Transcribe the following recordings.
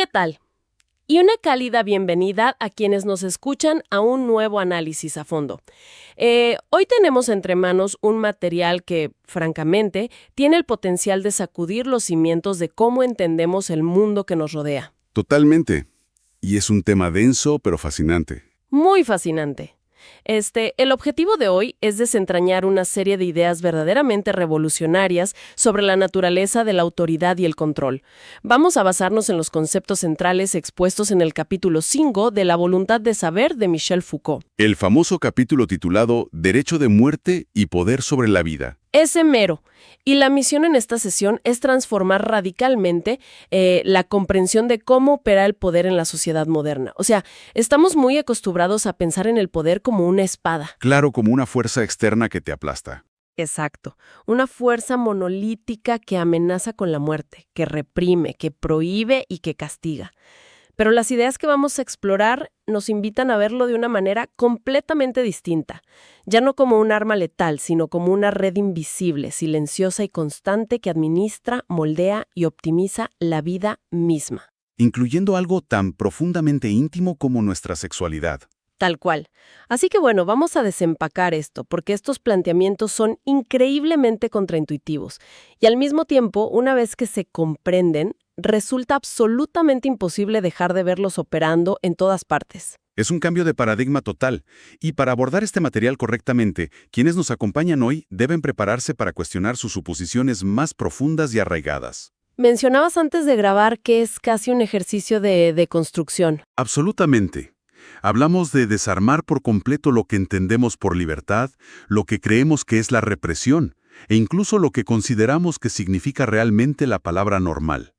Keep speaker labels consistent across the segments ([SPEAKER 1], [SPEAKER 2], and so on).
[SPEAKER 1] ¿Qué tal? Y una cálida bienvenida a quienes nos escuchan a un nuevo análisis a fondo. Hoy tenemos entre manos un material que, francamente, tiene el potencial de sacudir los cimientos de cómo entendemos el mundo que nos rodea.
[SPEAKER 2] Totalmente. Y es un tema denso, pero fascinante.
[SPEAKER 1] Muy fascinante. El objetivo de hoy es desentrañar una serie de ideas verdaderamente revolucionarias sobre la naturaleza de la autoridad y el control. Vamos a basarnos en los conceptos centrales expuestos en el capítulo 5 de La voluntad de saber de Michel Foucault.
[SPEAKER 2] El famoso capítulo titulado Derecho de muerte y poder sobre la vida.
[SPEAKER 1] Ese mero. Y la misión en esta sesión es transformar radicalmente la comprensión de cómo opera el poder en la sociedad moderna. O sea, estamos muy acostumbrados a pensar en el poder como una espada.
[SPEAKER 2] Claro, como una fuerza externa que te aplasta.
[SPEAKER 1] Exacto. Una fuerza monolítica que amenaza con la muerte, que reprime, que prohíbe y que castiga. Pero las ideas que vamos a explorar nos invitan a verlo de una manera completamente distinta. Ya no como un arma letal, sino como una red invisible, silenciosa y constante que administra, moldea y optimiza la vida misma.
[SPEAKER 2] Incluyendo algo tan profundamente íntimo como nuestra sexualidad.
[SPEAKER 1] Tal cual. Así que bueno, vamos a desempacar esto, porque estos planteamientos son increíblemente contraintuitivos. Y al mismo tiempo, una vez que se comprenden, resulta absolutamente imposible dejar de verlos operando en todas partes.
[SPEAKER 2] Es un cambio de paradigma total. Y para abordar este material correctamente, quienes nos acompañan hoy deben prepararse para cuestionar sus suposiciones más profundas y arraigadas.
[SPEAKER 1] Mencionabas antes de grabar que es casi un ejercicio de deconstrucción.
[SPEAKER 2] Absolutamente. Hablamos de desarmar por completo lo que entendemos por libertad, lo que creemos que es la represión, e incluso lo que consideramos que significa realmente la palabra normal.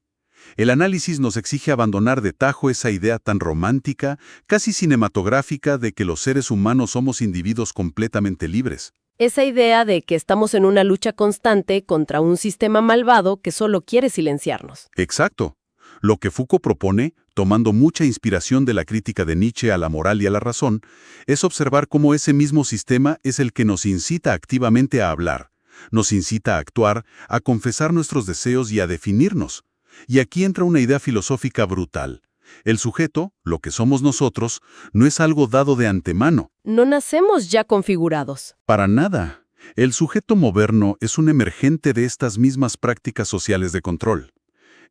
[SPEAKER 2] El análisis nos exige abandonar de tajo esa idea tan romántica, casi cinematográfica, de que los seres humanos somos individuos completamente libres.
[SPEAKER 1] Esa idea de que estamos en una lucha constante contra un sistema malvado que solo quiere silenciarnos.
[SPEAKER 2] Exacto. Lo que Foucault propone, tomando mucha inspiración de la crítica de Nietzsche a la moral y a la razón, es observar cómo ese mismo sistema es el que nos incita activamente a hablar, nos incita a actuar, a confesar nuestros deseos y a definirnos. Y aquí entra una idea filosófica brutal. El sujeto, lo que somos nosotros, no es algo dado de antemano.
[SPEAKER 1] No nacemos ya configurados.
[SPEAKER 2] Para nada. El sujeto moderno es un emergente de estas mismas prácticas sociales de control.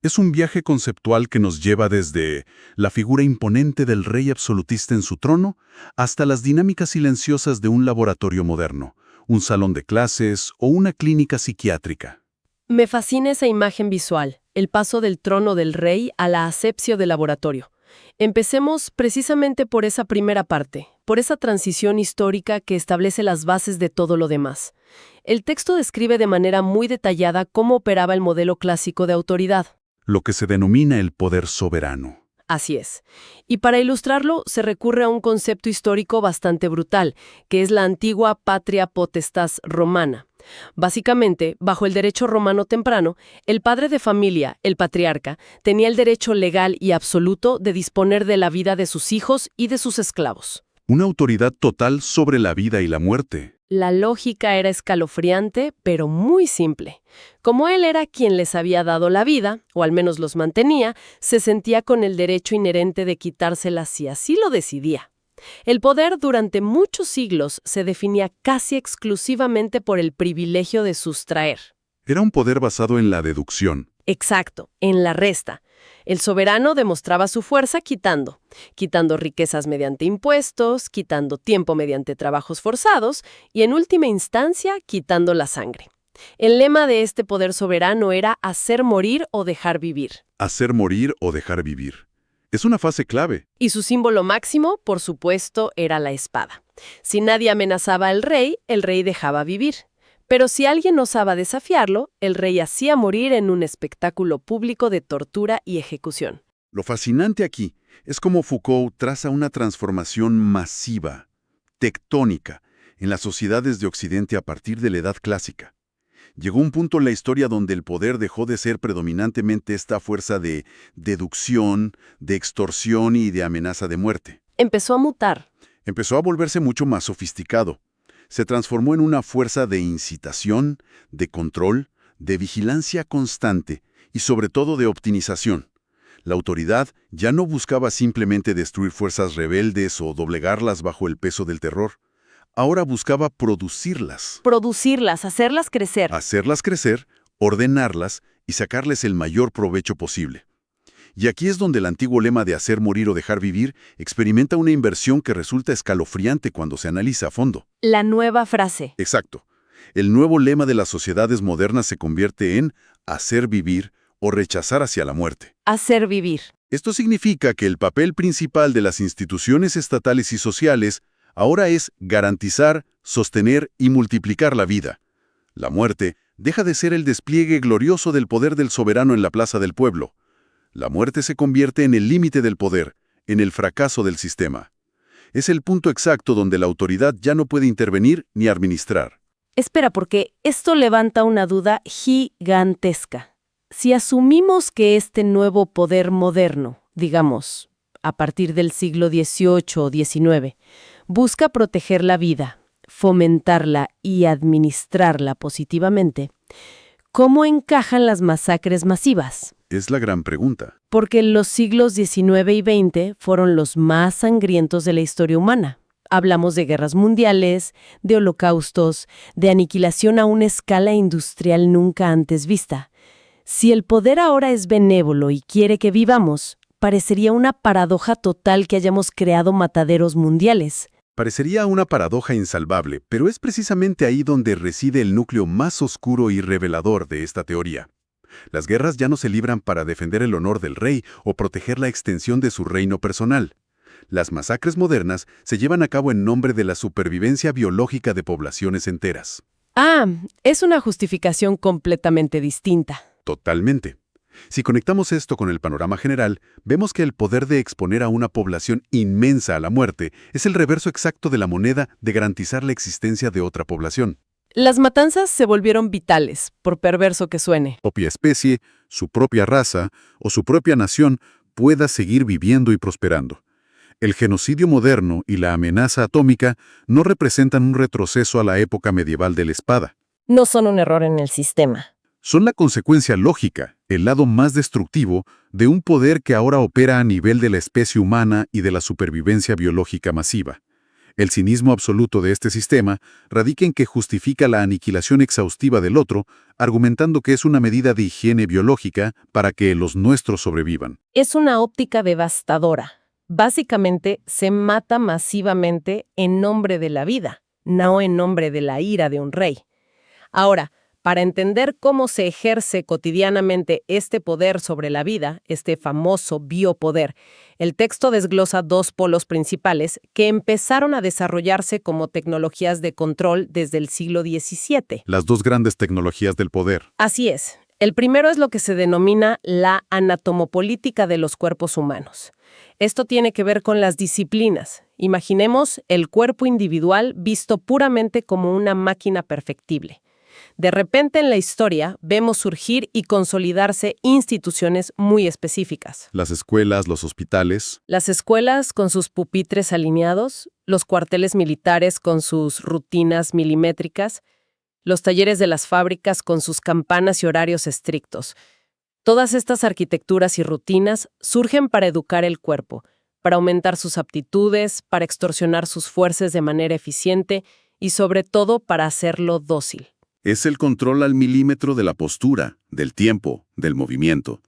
[SPEAKER 2] Es un viaje conceptual que nos lleva desde la figura imponente del rey absolutista en su trono hasta las dinámicas silenciosas de un laboratorio moderno, un salón de clases o una clínica psiquiátrica.
[SPEAKER 1] Me fascina esa imagen visual, el paso del trono del rey a la asepsio del laboratorio. Empecemos precisamente por esa primera parte, por esa transición histórica que establece las bases de todo lo demás. El texto describe de manera muy detallada cómo operaba el modelo clásico de autoridad.
[SPEAKER 2] Lo que se denomina el poder soberano.
[SPEAKER 1] Así es. Y para ilustrarlo, se recurre a un concepto histórico bastante brutal, que es la antigua patria potestas romana. Básicamente, bajo el derecho romano temprano, el padre de familia, el patriarca, tenía el derecho legal y absoluto de disponer de la vida de sus hijos y de sus esclavos.
[SPEAKER 2] Una autoridad total sobre la vida y la muerte.
[SPEAKER 1] La lógica era escalofriante, pero muy simple. Como él era quien les había dado la vida, o al menos los mantenía, se sentía con el derecho inherente de quitárselas si así lo decidía. El poder durante muchos siglos se definía casi exclusivamente por el privilegio de sustraer.
[SPEAKER 2] Era un poder basado en la deducción.
[SPEAKER 1] Exacto, en la resta. El soberano demostraba su fuerza quitando riquezas mediante impuestos, quitando tiempo mediante trabajos forzados y, en última instancia, quitando la sangre. El lema de este poder soberano era hacer morir o dejar vivir.
[SPEAKER 2] Hacer morir o dejar vivir. Es una fase clave.
[SPEAKER 1] Y su símbolo máximo, por supuesto, era la espada. Si nadie amenazaba al rey, el rey dejaba vivir. Pero si alguien osaba desafiarlo, el rey hacía morir en un espectáculo público de tortura y ejecución.
[SPEAKER 2] Lo fascinante aquí es cómo Foucault traza una transformación masiva, tectónica, en las sociedades de Occidente a partir de la Edad Clásica. Llegó un punto en la historia donde el poder dejó de ser predominantemente esta fuerza de deducción, de extorsión y de amenaza de muerte.
[SPEAKER 1] Empezó a mutar.
[SPEAKER 2] Empezó a volverse mucho más sofisticado. Se transformó en una fuerza de incitación, de control, de vigilancia constante y sobre todo de optimización. La autoridad ya no buscaba simplemente destruir fuerzas rebeldes o doblegarlas bajo el peso del terror. Ahora buscaba producirlas,
[SPEAKER 1] Producirlas, hacerlas crecer.
[SPEAKER 2] hacerlas crecer, ordenarlas y sacarles el mayor provecho posible. Y aquí es donde el antiguo lema de hacer morir o dejar vivir experimenta una inversión que resulta escalofriante cuando se analiza a fondo.
[SPEAKER 1] La nueva frase.
[SPEAKER 2] Exacto. El nuevo lema de las sociedades modernas se convierte en hacer vivir o rechazar hacia la muerte.
[SPEAKER 1] Hacer vivir.
[SPEAKER 2] Esto significa que el papel principal de las instituciones estatales y sociales ahora es garantizar, sostener y multiplicar la vida. La muerte deja de ser el despliegue glorioso del poder del soberano en la plaza del pueblo. La muerte se convierte en el límite del poder, en el fracaso del sistema. Es el punto exacto donde la autoridad ya no puede intervenir ni administrar.
[SPEAKER 1] Espera, porque esto levanta una duda gigantesca. Si asumimos que este nuevo poder moderno, digamos, a partir del siglo XVIII o XIX, busca proteger la vida, fomentarla y administrarla positivamente, ¿cómo encajan las masacres masivas?
[SPEAKER 2] Es la gran pregunta.
[SPEAKER 1] Porque los siglos XIX y XX fueron los más sangrientos de la historia humana. Hablamos de guerras mundiales, de holocaustos, de aniquilación a una escala industrial nunca antes vista. Si el poder ahora es benévolo y quiere que vivamos, parecería una paradoja total que hayamos creado mataderos mundiales.
[SPEAKER 2] Parecería una paradoja insalvable, pero es precisamente ahí donde reside el núcleo más oscuro y revelador de esta teoría. Las guerras ya no se libran para defender el honor del rey o proteger la extensión de su reino personal. Las masacres modernas se llevan a cabo en nombre de la supervivencia biológica de poblaciones enteras.
[SPEAKER 1] Ah, es una justificación completamente distinta.
[SPEAKER 2] Totalmente. Si conectamos esto con el panorama general, vemos que el poder de exponer a una población inmensa a la muerte es el reverso exacto de la moneda de garantizar la existencia de otra población.
[SPEAKER 1] Las matanzas se volvieron vitales, por perverso que suene.
[SPEAKER 2] Su propia especie, su propia raza o su propia nación pueda seguir viviendo y prosperando. El genocidio moderno y la amenaza atómica no representan un retroceso a la época medieval de la espada.
[SPEAKER 1] No son un error en el sistema.
[SPEAKER 2] Son la consecuencia lógica, el lado más destructivo, de un poder que ahora opera a nivel de la especie humana y de la supervivencia biológica masiva. El cinismo absoluto de este sistema radica en que justifica la aniquilación exhaustiva del otro, argumentando que es una medida de higiene biológica para que los nuestros sobrevivan.
[SPEAKER 1] Es una óptica devastadora. Básicamente, se mata masivamente en nombre de la vida, no en nombre de la ira de un rey. Ahora, para entender cómo se ejerce cotidianamente este poder sobre la vida, este famoso biopoder, el texto desglosa dos polos principales que empezaron a desarrollarse como tecnologías de control desde el siglo XVII.
[SPEAKER 2] Las dos grandes tecnologías del poder.
[SPEAKER 1] Así es. El primero es lo que se denomina la anatomopolítica de los cuerpos humanos. Esto tiene que ver con las disciplinas. Imaginemos el cuerpo individual visto puramente como una máquina perfectible. De repente en la historia vemos surgir y consolidarse instituciones muy específicas.
[SPEAKER 2] Las escuelas, los hospitales.
[SPEAKER 1] Las escuelas con sus pupitres alineados, los cuarteles militares con sus rutinas milimétricas, los talleres de las fábricas con sus campanas y horarios estrictos. Todas estas arquitecturas y rutinas surgen para educar el cuerpo, para aumentar sus aptitudes, para extorsionar sus fuerzas de manera eficiente y sobre todo para hacerlo dócil.
[SPEAKER 2] Es el control al milímetro de la postura, del tiempo, del movimiento.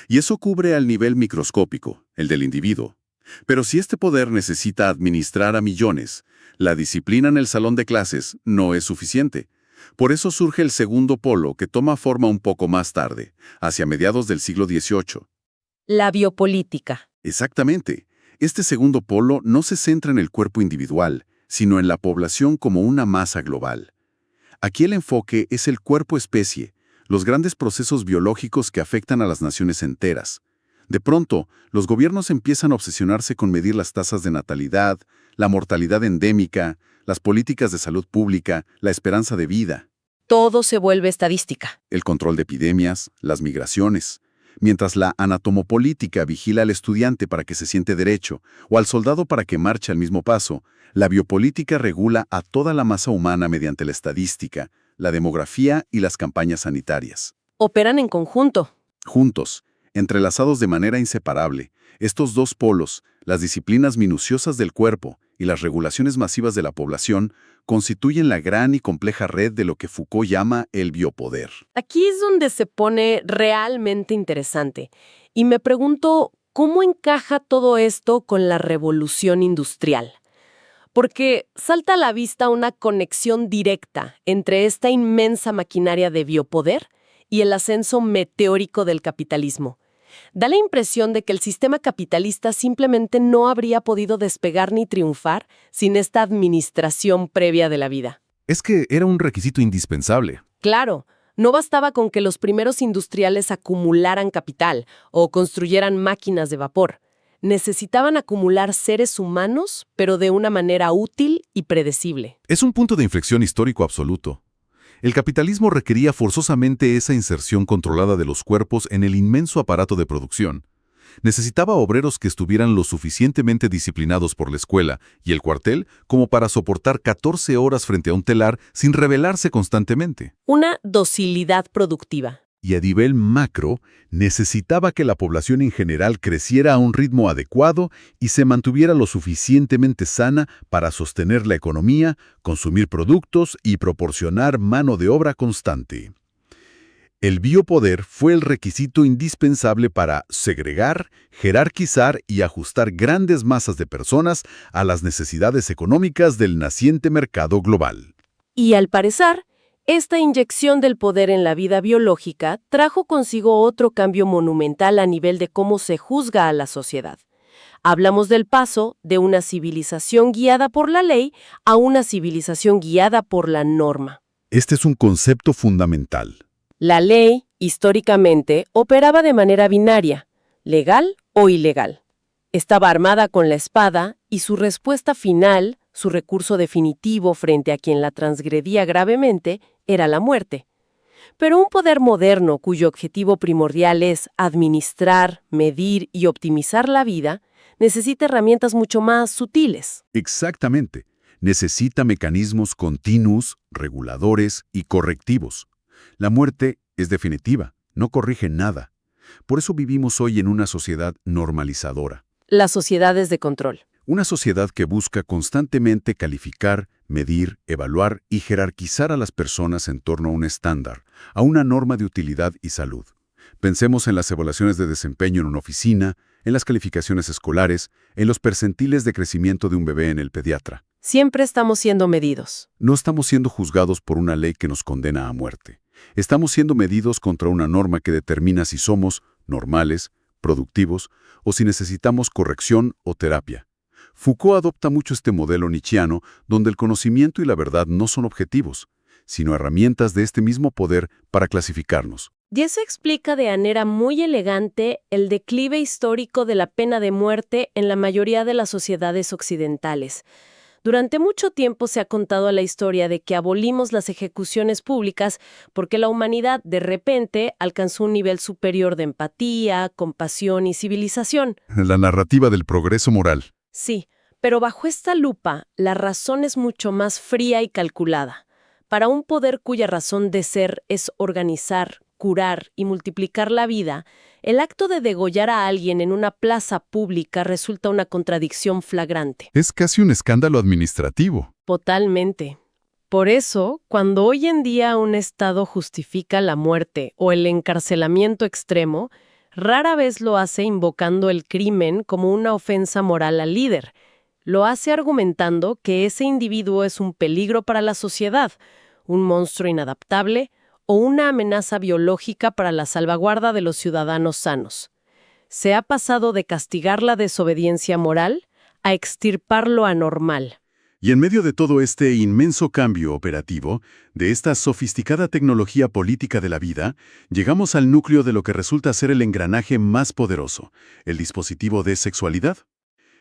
[SPEAKER 2] Y eso cubre al nivel microscópico, el del individuo. Pero si este poder necesita administrar a millones, la disciplina en el salón de clases no es suficiente. Por eso surge el segundo polo que toma forma un poco más tarde, hacia mediados del siglo XVIII.
[SPEAKER 1] La biopolítica.
[SPEAKER 2] Exactamente. Este segundo polo no se centra en el cuerpo individual, sino en la población como una masa global. Aquí el enfoque es el cuerpo-especie, los grandes procesos biológicos que afectan a las naciones enteras. De pronto, los gobiernos empiezan a obsesionarse con medir las tasas de natalidad, la mortalidad endémica, las políticas de salud pública, la esperanza de vida.
[SPEAKER 1] Todo se vuelve estadística.
[SPEAKER 2] El control de epidemias, las migraciones. Mientras la anatomopolítica vigila al estudiante para que se siente derecho o al soldado para que marche al mismo paso, la biopolítica regula a toda la masa humana mediante la estadística, la demografía y las campañas sanitarias.
[SPEAKER 1] Operan en conjunto.
[SPEAKER 2] Juntos, Entrelazados de manera inseparable, estos dos polos, las disciplinas minuciosas del cuerpo y las regulaciones masivas de la población, constituyen la gran y compleja red de lo que Foucault llama el biopoder.
[SPEAKER 1] Aquí es donde se pone realmente interesante. Y me pregunto, ¿cómo encaja todo esto con la revolución industrial? Porque salta a la vista una conexión directa entre esta inmensa maquinaria de biopoder y el ascenso meteórico del capitalismo. Da la impresión de que el sistema capitalista simplemente no habría podido despegar ni triunfar sin esta administración previa de la vida.
[SPEAKER 3] Es que era un requisito indispensable.
[SPEAKER 1] Claro, no bastaba con que los primeros industriales acumularan capital o construyeran máquinas de vapor. Necesitaban acumular seres humanos, pero de una manera útil y predecible.
[SPEAKER 3] Es un punto de inflexión histórico absoluto. El capitalismo requería forzosamente esa inserción controlada de los cuerpos en el inmenso aparato de producción. Necesitaba obreros que estuvieran lo suficientemente disciplinados por la escuela y el cuartel como para soportar 14 horas frente a un telar sin rebelarse constantemente.
[SPEAKER 1] Una docilidad productiva.
[SPEAKER 2] Y a nivel macro, necesitaba que la población en general creciera a un ritmo adecuado y se mantuviera lo suficientemente sana para sostener la economía, consumir productos y proporcionar mano de obra constante. El biopoder fue el requisito indispensable para segregar, jerarquizar y ajustar grandes masas de personas a las necesidades económicas del naciente mercado global.
[SPEAKER 1] Y al parecer, esta inyección del poder en la vida biológica trajo consigo otro cambio monumental a nivel de cómo se juzga a la sociedad. Hablamos del paso de una civilización guiada por la ley a una civilización guiada por la norma.
[SPEAKER 2] Este es un concepto fundamental.
[SPEAKER 1] La ley, históricamente, operaba de manera binaria, legal o ilegal. Estaba armada con la espada y su respuesta final, su recurso definitivo frente a quien la transgredía gravemente, era la muerte. Pero un poder moderno cuyo objetivo primordial es administrar, medir y optimizar la vida, necesita herramientas mucho más sutiles.
[SPEAKER 2] Exactamente. Necesita mecanismos continuos, reguladores y correctivos. La muerte es definitiva, no corrige nada. Por eso vivimos hoy en una sociedad normalizadora.
[SPEAKER 1] Las sociedades de control.
[SPEAKER 2] Una sociedad que busca constantemente calificar, medir, evaluar y jerarquizar a las personas en torno a un estándar, a una norma de utilidad y salud. Pensemos en las evaluaciones de desempeño en una oficina, en las calificaciones escolares, en los percentiles de crecimiento de un bebé en el pediatra.
[SPEAKER 1] Siempre estamos siendo medidos.
[SPEAKER 2] No estamos siendo juzgados por una ley que nos condena a muerte. Estamos siendo medidos contra una norma que determina si somos normales, productivos o si necesitamos corrección o terapia. Foucault adopta mucho este modelo nietzscheano donde el conocimiento y la verdad no son objetivos, sino herramientas de este mismo poder para clasificarnos.
[SPEAKER 1] Y eso explica de manera muy elegante el declive histórico de la pena de muerte en la mayoría de las sociedades occidentales. Durante mucho tiempo se ha contado la historia de que abolimos las ejecuciones públicas porque la humanidad de repente alcanzó un nivel superior de empatía, compasión y civilización.
[SPEAKER 2] La narrativa del progreso moral.
[SPEAKER 1] Sí, pero bajo esta lupa, la razón es mucho más fría y calculada. Para un poder cuya razón de ser es organizar, curar y multiplicar la vida, el acto de degollar a alguien en una plaza pública resulta una contradicción flagrante.
[SPEAKER 2] Es casi un escándalo administrativo.
[SPEAKER 1] Totalmente. Por eso, cuando hoy en día un Estado justifica la muerte o el encarcelamiento extremo, rara vez lo hace invocando el crimen como una ofensa moral al líder. Lo hace argumentando que ese individuo es un peligro para la sociedad, un monstruo inadaptable o una amenaza biológica para la salvaguarda de los ciudadanos sanos. Se ha pasado de castigar la desobediencia moral a extirpar lo anormal.
[SPEAKER 2] Y en medio de todo este inmenso cambio operativo, de esta sofisticada tecnología política de la vida, llegamos al núcleo de lo que resulta ser el engranaje más poderoso, el dispositivo de sexualidad.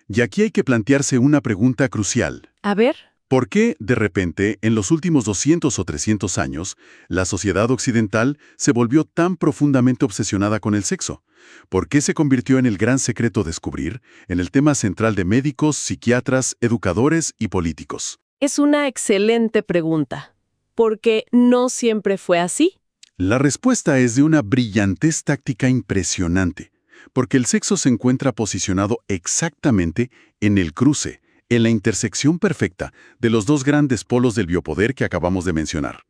[SPEAKER 2] Y aquí hay que plantearse una pregunta crucial.
[SPEAKER 1] A ver.
[SPEAKER 2] ¿Por qué, de repente, en los últimos 200 o 300 años, la sociedad occidental se volvió tan profundamente obsesionada con el sexo? ¿Por qué se convirtió en el gran secreto a descubrir, en el tema central de médicos, psiquiatras, educadores y políticos?
[SPEAKER 1] Es una excelente pregunta, porque no siempre fue así.
[SPEAKER 2] La respuesta es de una brillantez táctica impresionante, porque el sexo se encuentra posicionado exactamente en el cruce, en la intersección perfecta de los dos grandes polos del biopoder que acabamos de mencionar.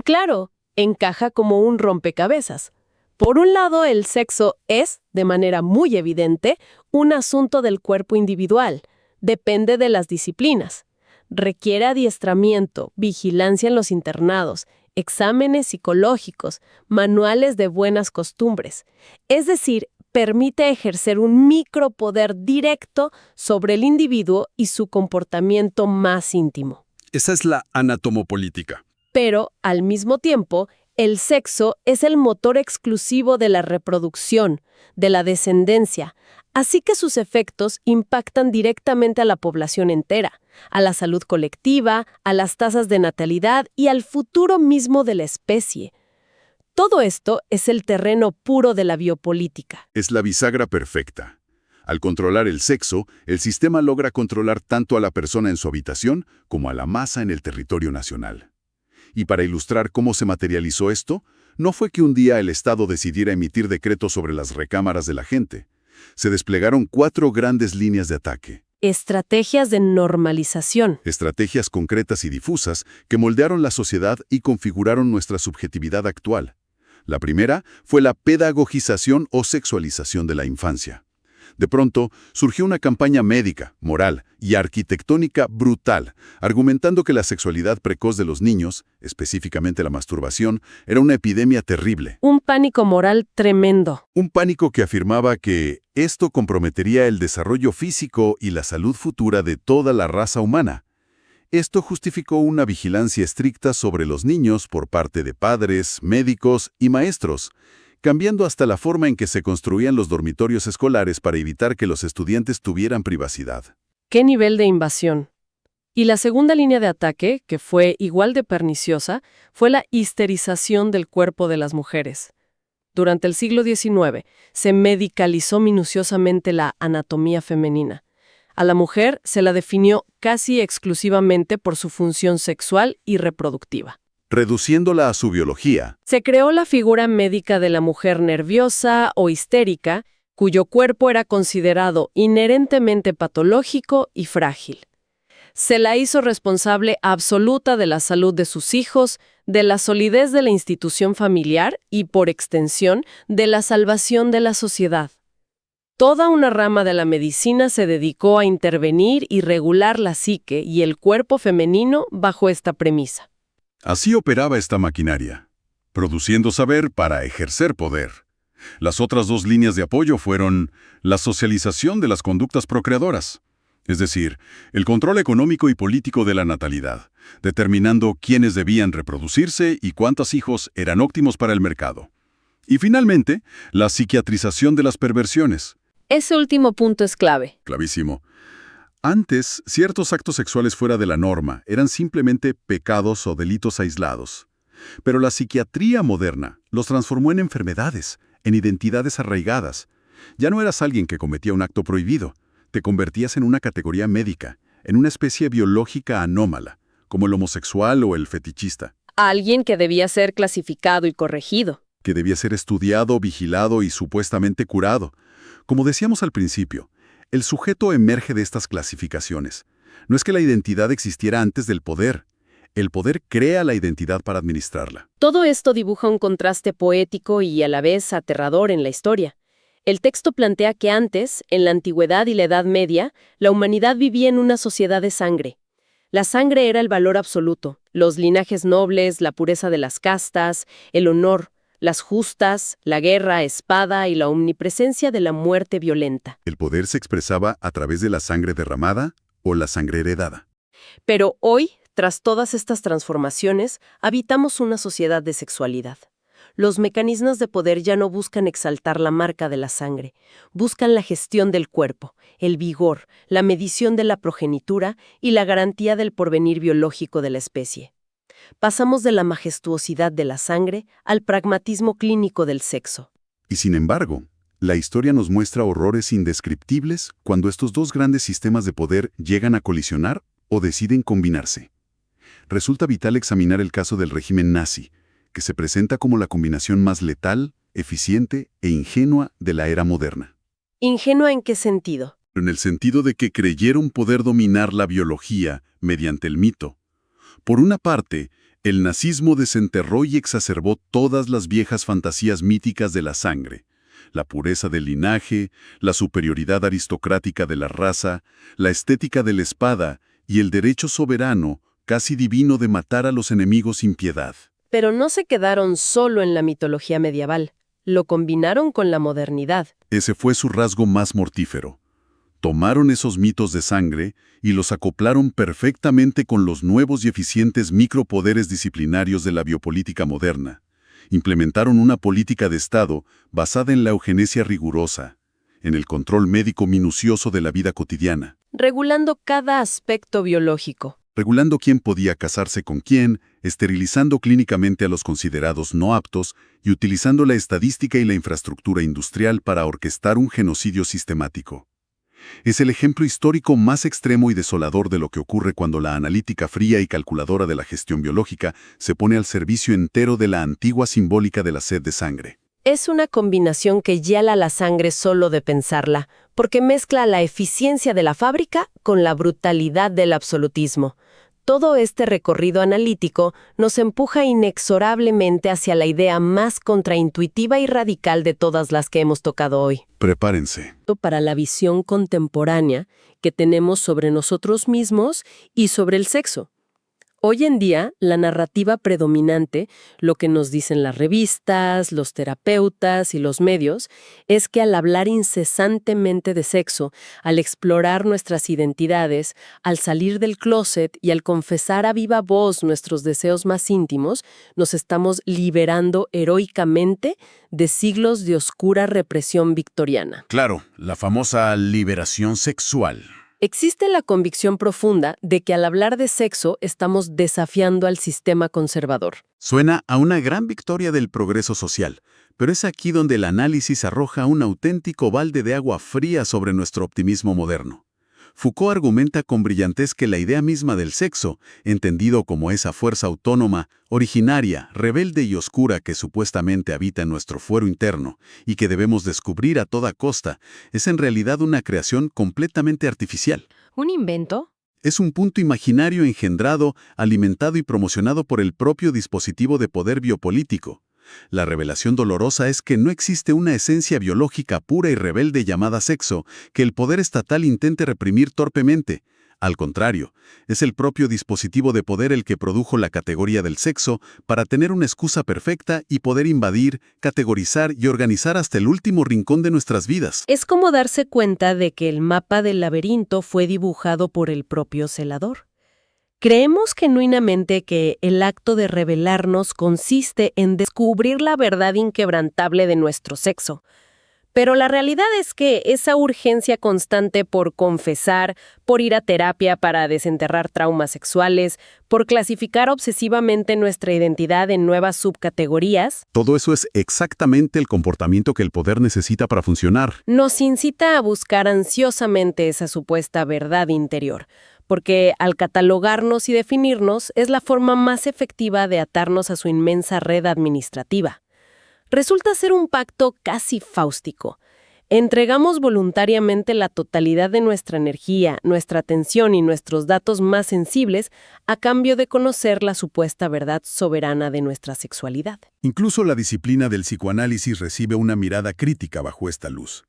[SPEAKER 1] Claro, encaja como un rompecabezas. Por un lado, el sexo es, de manera muy evidente, un asunto del cuerpo individual. Depende de las disciplinas. Requiere adiestramiento, vigilancia en los internados, exámenes psicológicos, manuales de buenas costumbres. Es decir, permite ejercer un micropoder directo sobre el individuo y su comportamiento más íntimo.
[SPEAKER 4] Esa es la anatomopolítica.
[SPEAKER 1] Pero, al mismo tiempo, el sexo es el motor exclusivo de la reproducción, de la descendencia, así que sus efectos impactan directamente a la población entera, a la salud colectiva, a las tasas de natalidad y al futuro mismo de la especie. Todo esto es el terreno puro de la biopolítica.
[SPEAKER 2] Es la bisagra perfecta. Al controlar el sexo, el sistema logra controlar tanto a la persona en su habitación como a la masa en el territorio nacional. Y para ilustrar cómo se materializó esto, no fue que un día el Estado decidiera emitir decretos sobre las recámaras de la gente. Se desplegaron 4 grandes líneas de ataque.
[SPEAKER 1] Estrategias de normalización.
[SPEAKER 2] Estrategias concretas y difusas que moldearon la sociedad y configuraron nuestra subjetividad actual. La primera fue la pedagogización o sexualización de la infancia. De pronto, surgió una campaña médica, moral y arquitectónica brutal, argumentando que la sexualidad precoz de los niños, específicamente la masturbación, era una epidemia terrible.
[SPEAKER 1] Un pánico moral tremendo.
[SPEAKER 2] Un pánico que afirmaba que esto comprometería el desarrollo físico y la salud futura de toda la raza humana. Esto justificó una vigilancia estricta sobre los niños por parte de padres, médicos y maestros, cambiando hasta la forma en que se construían los dormitorios escolares para evitar que los estudiantes tuvieran privacidad.
[SPEAKER 1] ¿Qué nivel de invasión? Y la segunda línea de ataque, que fue igual de perniciosa, fue la histerización del cuerpo de las mujeres. Durante el siglo XIX se medicalizó minuciosamente la anatomía femenina. A la mujer se la definió casi exclusivamente por su función sexual y reproductiva.
[SPEAKER 2] Reduciéndola a su biología.
[SPEAKER 1] Se creó la figura médica de la mujer nerviosa o histérica, cuyo cuerpo era considerado inherentemente patológico y frágil. Se la hizo responsable absoluta de la salud de sus hijos, de la solidez de la institución familiar y, por extensión, de la salvación de la sociedad. Toda una rama de la medicina se dedicó a intervenir y regular la psique y el cuerpo femenino bajo esta premisa.
[SPEAKER 2] Así operaba esta maquinaria, produciendo saber para ejercer poder. Las otras 2 líneas de apoyo fueron la socialización de las conductas procreadoras, es decir, el control económico y político de la natalidad, determinando quiénes debían reproducirse y cuántos hijos eran óptimos para el mercado. Y finalmente, la psiquiatrización de las perversiones.
[SPEAKER 1] Ese último punto es clave.
[SPEAKER 2] Clavísimo. Antes, ciertos actos sexuales fuera de la norma eran simplemente pecados o delitos aislados. Pero la psiquiatría moderna los transformó en enfermedades, en identidades arraigadas. Ya no eras alguien que cometía un acto prohibido, te convertías en una categoría médica, en una especie biológica anómala, como el homosexual o el fetichista.
[SPEAKER 1] Alguien que debía ser clasificado y corregido.
[SPEAKER 2] Que debía ser estudiado, vigilado y supuestamente curado. Como decíamos al principio, el sujeto emerge de estas clasificaciones. No es que la identidad existiera antes del poder. El poder crea la identidad para administrarla.
[SPEAKER 1] Todo esto dibuja un contraste poético y a la vez aterrador en la historia. El texto plantea que antes, en la antigüedad y la Edad Media, la humanidad vivía en una sociedad de sangre. La sangre era el valor absoluto, los linajes nobles, la pureza de las castas, el honor, las justas, la guerra, espada y la omnipresencia de la muerte violenta.
[SPEAKER 2] El poder se expresaba a través de la sangre derramada o la sangre heredada.
[SPEAKER 1] Pero hoy, tras todas estas transformaciones, habitamos una sociedad de sexualidad. Los mecanismos de poder ya no buscan exaltar la marca de la sangre, buscan la gestión del cuerpo, el vigor, la medición de la progenitura y la garantía del porvenir biológico de la especie. Pasamos de la majestuosidad de la sangre al pragmatismo clínico del sexo.
[SPEAKER 2] Y sin embargo, la historia nos muestra horrores indescriptibles cuando estos 2 grandes sistemas de poder llegan a colisionar o deciden combinarse. Resulta vital examinar el caso del régimen nazi, que se presenta como la combinación más letal, eficiente e ingenua de la era moderna.
[SPEAKER 1] ¿Ingenua en qué sentido?
[SPEAKER 2] En el sentido de que creyeron poder dominar la biología mediante el mito. Por una parte, el nazismo desenterró y exacerbó todas las viejas fantasías míticas de la sangre, la pureza del linaje, la superioridad aristocrática de la raza, la estética de la espada y el derecho soberano, casi divino, de matar a los enemigos sin piedad.
[SPEAKER 1] Pero no se quedaron solo en la mitología medieval, lo combinaron con la modernidad.
[SPEAKER 2] Ese fue su rasgo más mortífero. Tomaron esos mitos de sangre y los acoplaron perfectamente con los nuevos y eficientes micropoderes disciplinarios de la biopolítica moderna. Implementaron una política de Estado basada en la eugenesia rigurosa, en el control médico minucioso de la vida cotidiana,
[SPEAKER 1] Regulando cada aspecto biológico.
[SPEAKER 2] regulando quién podía casarse con quién, esterilizando clínicamente a los considerados no aptos y utilizando la estadística y la infraestructura industrial para orquestar un genocidio sistemático. Es el ejemplo histórico más extremo y desolador de lo que ocurre cuando la analítica fría y calculadora de la gestión biológica se pone al servicio entero de la antigua simbólica de la sed de sangre.
[SPEAKER 1] Es una combinación que hiela la sangre solo de pensarla, porque mezcla la eficiencia de la fábrica con la brutalidad del absolutismo. Todo este recorrido analítico nos empuja inexorablemente hacia la idea más contraintuitiva y radical de todas las que hemos tocado hoy.
[SPEAKER 2] Prepárense.
[SPEAKER 1] Para la visión contemporánea que tenemos sobre nosotros mismos y sobre el sexo. Hoy en día, la narrativa predominante, lo que nos dicen las revistas, los terapeutas y los medios, es que al hablar incesantemente de sexo, al explorar nuestras identidades, al salir del closet y al confesar a viva voz nuestros deseos más íntimos, nos estamos liberando heroicamente de siglos de oscura represión victoriana.
[SPEAKER 4] Claro, la famosa liberación sexual.
[SPEAKER 1] Existe la convicción profunda de que al hablar de sexo estamos desafiando al sistema conservador.
[SPEAKER 4] Suena a una gran victoria del progreso social, pero es aquí donde el análisis arroja un auténtico balde de agua fría sobre nuestro optimismo moderno. Foucault argumenta con brillantez que la idea misma del sexo, entendido como esa fuerza autónoma, originaria, rebelde y oscura que supuestamente habita en nuestro fuero interno y que debemos descubrir a toda costa, es en realidad una creación completamente artificial.
[SPEAKER 1] ¿Un invento?
[SPEAKER 4] Es un punto imaginario engendrado, alimentado y promocionado por el propio dispositivo de poder biopolítico. La revelación dolorosa es que no existe una esencia biológica pura y rebelde llamada sexo que el poder estatal intente reprimir torpemente. Al contrario, es el propio dispositivo de poder el que produjo la categoría del sexo para tener una excusa perfecta y poder invadir, categorizar y organizar hasta el último rincón de nuestras vidas.
[SPEAKER 1] Es como darse cuenta de que el mapa del laberinto fue dibujado por el propio celador. Creemos genuinamente que el acto de revelarnos consiste en descubrir la verdad inquebrantable de nuestro sexo. Pero la realidad es que esa urgencia constante por confesar, por ir a terapia para desenterrar traumas sexuales, por clasificar obsesivamente nuestra identidad en nuevas subcategorías,
[SPEAKER 4] Todo eso es exactamente el comportamiento que el poder necesita para funcionar.
[SPEAKER 1] nos incita a buscar ansiosamente esa supuesta verdad interior. Porque al catalogarnos y definirnos es la forma más efectiva de atarnos a su inmensa red administrativa. Resulta ser un pacto casi fáustico. Entregamos voluntariamente la totalidad de nuestra energía, nuestra atención y nuestros datos más sensibles a cambio de conocer la supuesta verdad soberana de nuestra sexualidad.
[SPEAKER 4] Incluso la disciplina del psicoanálisis recibe una mirada crítica bajo esta luz.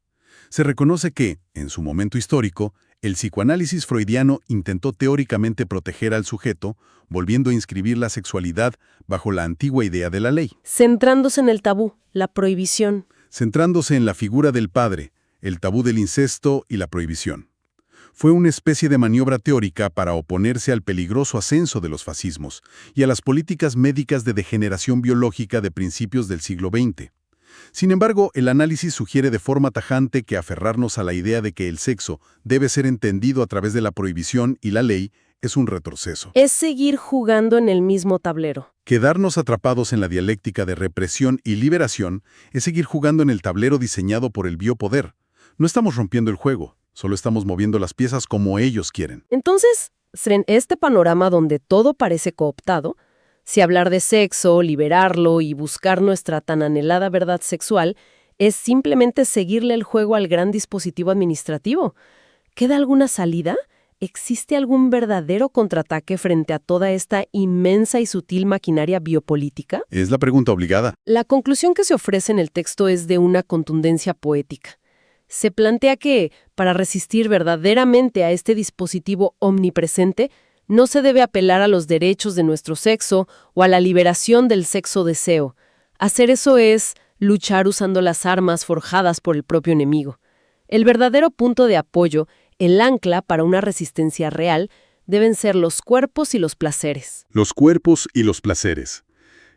[SPEAKER 4] Se reconoce que, en su momento histórico, el psicoanálisis freudiano intentó teóricamente proteger al sujeto, volviendo a inscribir la sexualidad bajo la antigua idea de la ley,
[SPEAKER 1] Centrándose en el tabú, la prohibición.
[SPEAKER 4] centrándose en la figura del padre, el tabú del incesto y la prohibición. Fue una especie de maniobra teórica para oponerse al peligroso ascenso de los fascismos y a las políticas médicas de degeneración biológica de principios del siglo XX. Sin embargo, el análisis sugiere de forma tajante que aferrarnos a la idea de que el sexo debe ser entendido a través de la prohibición y la ley es un retroceso.
[SPEAKER 1] Es seguir jugando en el mismo tablero.
[SPEAKER 4] Quedarnos atrapados en la dialéctica de represión y liberación es seguir jugando en el tablero diseñado por el biopoder. No estamos rompiendo el juego, solo estamos moviendo las piezas como ellos quieren.
[SPEAKER 1] Entonces, en este panorama donde todo parece cooptado, Si hablar de sexo, liberarlo y buscar nuestra tan anhelada verdad sexual es simplemente seguirle el juego al gran dispositivo administrativo, ¿queda alguna salida? ¿Existe algún verdadero contraataque frente a toda esta inmensa y sutil maquinaria biopolítica?
[SPEAKER 4] Es la pregunta obligada.
[SPEAKER 1] La conclusión que se ofrece en el texto es de una contundencia poética. Se plantea que, para resistir verdaderamente a este dispositivo omnipresente, no se debe apelar a los derechos de nuestro sexo o a la liberación del sexo deseo. Hacer eso es luchar usando las armas forjadas por el propio enemigo. El verdadero punto de apoyo, el ancla para una resistencia real, deben ser los cuerpos y los placeres.
[SPEAKER 2] Los cuerpos y los placeres.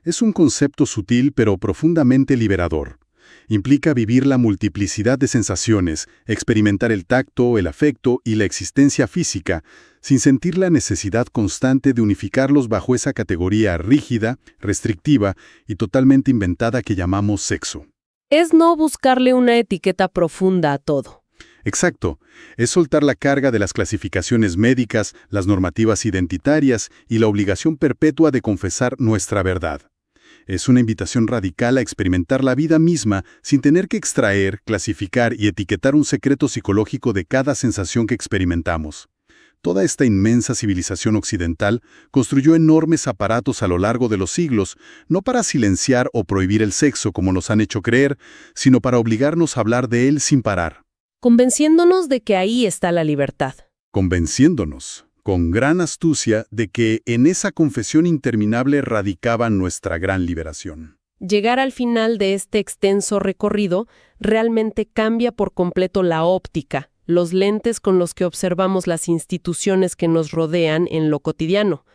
[SPEAKER 2] Es un concepto sutil pero profundamente liberador. Implica vivir la multiplicidad de sensaciones, experimentar el tacto, el afecto y la existencia física, sin sentir la necesidad constante de unificarlos bajo esa categoría rígida, restrictiva y totalmente inventada que llamamos sexo.
[SPEAKER 1] Es no buscarle una etiqueta profunda a todo.
[SPEAKER 2] Exacto. Es soltar la carga de las clasificaciones médicas, las normativas identitarias y la obligación perpetua de confesar nuestra verdad. Es una invitación radical a experimentar la vida misma sin tener que extraer, clasificar y etiquetar un secreto psicológico de cada sensación que experimentamos. Toda esta inmensa civilización occidental construyó enormes aparatos a lo largo de los siglos, no para silenciar o prohibir el sexo como nos han hecho creer, sino para obligarnos a hablar de él sin parar.
[SPEAKER 1] Convenciéndonos de que ahí está la libertad.
[SPEAKER 2] Convenciéndonos, con gran astucia, de que en esa confesión interminable radicaba nuestra gran liberación.
[SPEAKER 1] Llegar al final de este extenso recorrido realmente cambia por completo la óptica, los lentes con los que observamos las instituciones que nos rodean en lo cotidiano.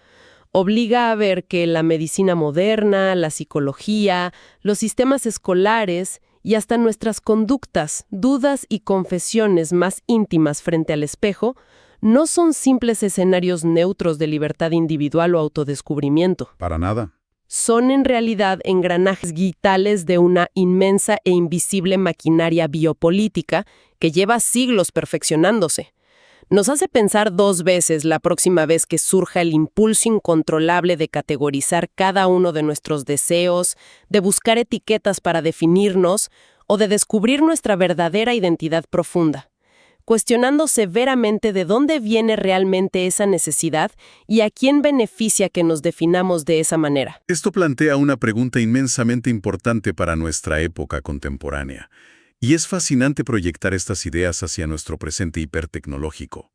[SPEAKER 1] Obliga a ver que la medicina moderna, la psicología, los sistemas escolares y hasta nuestras conductas, dudas y confesiones más íntimas frente al espejo no son simples escenarios neutros de libertad individual o autodescubrimiento.
[SPEAKER 2] Para nada.
[SPEAKER 1] Son en realidad engranajes vitales de una inmensa e invisible maquinaria biopolítica que lleva siglos perfeccionándose. Nos hace pensar 2 veces la próxima vez que surja el impulso incontrolable de categorizar cada uno de nuestros deseos, de buscar etiquetas para definirnos o de descubrir nuestra verdadera identidad profunda, cuestionando severamente de dónde viene realmente esa necesidad y a quién beneficia que nos definamos de esa manera.
[SPEAKER 4] Esto plantea una pregunta inmensamente importante para nuestra época contemporánea. Y es fascinante proyectar estas ideas hacia nuestro presente hipertecnológico.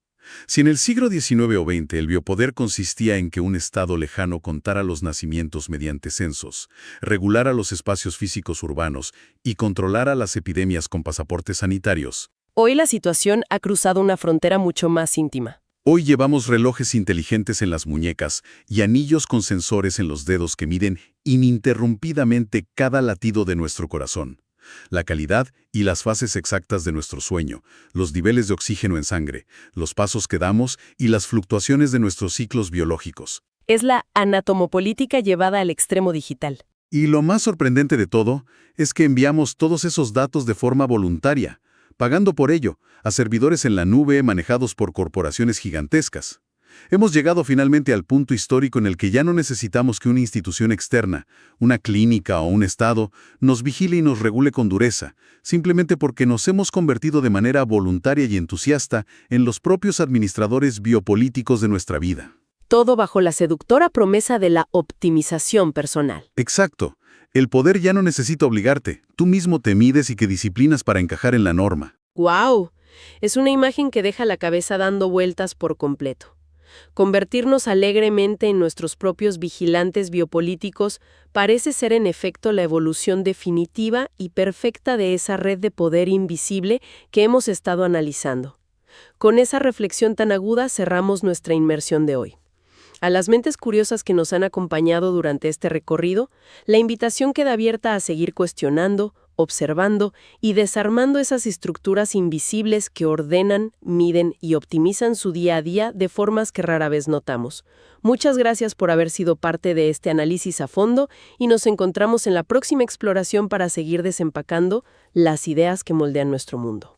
[SPEAKER 4] Si en el siglo XIX o XX el biopoder consistía en que un Estado lejano contara los nacimientos mediante censos, regulara los espacios físicos urbanos y controlara las epidemias con pasaportes sanitarios,
[SPEAKER 1] Hoy la situación ha cruzado una frontera mucho más íntima.
[SPEAKER 4] hoy llevamos relojes inteligentes en las muñecas y anillos con sensores en los dedos que miden ininterrumpidamente cada latido de nuestro corazón, la calidad y las fases exactas de nuestro sueño, los niveles de oxígeno en sangre, los pasos que damos y las fluctuaciones de nuestros ciclos biológicos.
[SPEAKER 1] Es la anatomopolítica llevada al extremo digital.
[SPEAKER 4] Y lo más sorprendente de todo es que enviamos todos esos datos de forma voluntaria, pagando por ello, a servidores en la nube manejados por corporaciones gigantescas. Hemos llegado finalmente al punto histórico en el que ya no necesitamos que una institución externa, una clínica o un Estado, nos vigile y nos regule con dureza, simplemente porque nos hemos convertido de manera voluntaria y entusiasta en los propios administradores biopolíticos de nuestra vida.
[SPEAKER 1] Todo bajo la seductora promesa de la optimización personal.
[SPEAKER 4] Exacto. El poder ya no necesita obligarte. Tú mismo te mides y que disciplinas para encajar en la norma.
[SPEAKER 1] ¡Guau! Es una imagen que deja la cabeza dando vueltas por completo. Convertirnos alegremente en nuestros propios vigilantes biopolíticos parece ser en efecto la evolución definitiva y perfecta de esa red de poder invisible que hemos estado analizando. Con esa reflexión tan aguda cerramos nuestra inmersión de hoy. A las mentes curiosas que nos han acompañado durante este recorrido, la invitación queda abierta a seguir cuestionando, observando y desarmando esas estructuras invisibles que ordenan, miden y optimizan su día a día de formas que rara vez notamos. Muchas gracias por haber sido parte de este análisis a fondo y nos encontramos en la próxima exploración para seguir desempacando las ideas que moldean nuestro mundo.